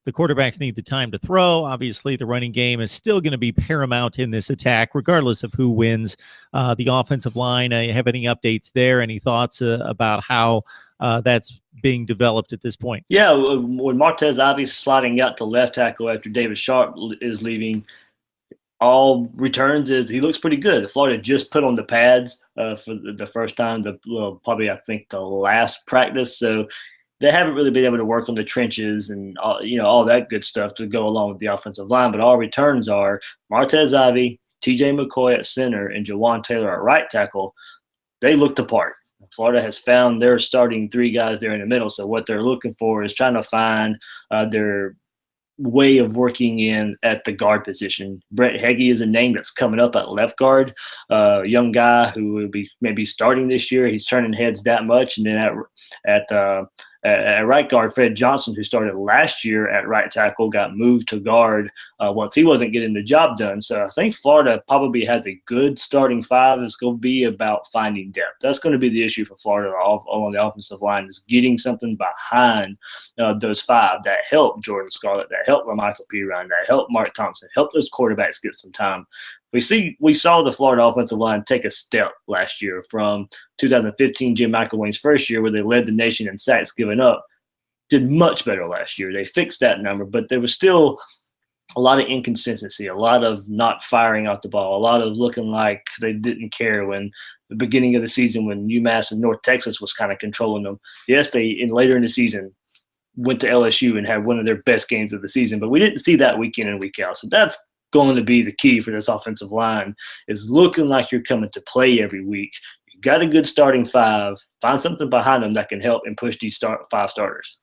the quarterbacks need the time to throw. Obviously, the running game is still going to be paramount in this attack, regardless of who wins. The offensive line, have any updates there? Any thoughts about how that's being developed at this point? Yeah, when Martez Ivy sliding out to left tackle after David Sharp is leaving, all returns is he looks pretty good. Florida just put on the pads for the first time, probably I think the last practice. So they haven't really been able to work on the trenches and all that good stuff to go along with the offensive line. But all returns are Martez Ivy, T.J. McCoy at center, and Jawan Taylor at right tackle. They looked the part. Florida has found their starting three guys there in the middle. So what they're looking for is trying to find their way of working in at the guard position. Brett Heggie is a name that's coming up at left guard, young guy who will be maybe starting this year. He's turning heads that much. And then at right guard, Fred Johnson, who started last year at right tackle, got moved to guard once he wasn't getting the job done. So I think Florida probably has a good starting five. It's going to be about finding depth. That's going to be the issue for Florida on the offensive line, is getting something behind those five that help Jordan Scarlett, that help Michael Pirine, that help Mark Thompson, help those quarterbacks get some time. We saw the Florida offensive line take a step last year from 2015, Jim McElwain's first year, where they led the nation in sacks given up. Did much better last year. They fixed that number, but there was still a lot of inconsistency, a lot of not firing out the ball, a lot of looking like they didn't care when the beginning of the season, when UMass and North Texas was kind of controlling them. Yes, later in the season went to LSU and had one of their best games of the season, but we didn't see that week in and week out. So that's going to be the key for this offensive line, is looking like you're coming to play every week. You got a good starting five. Find something behind them that can help and push these five starters.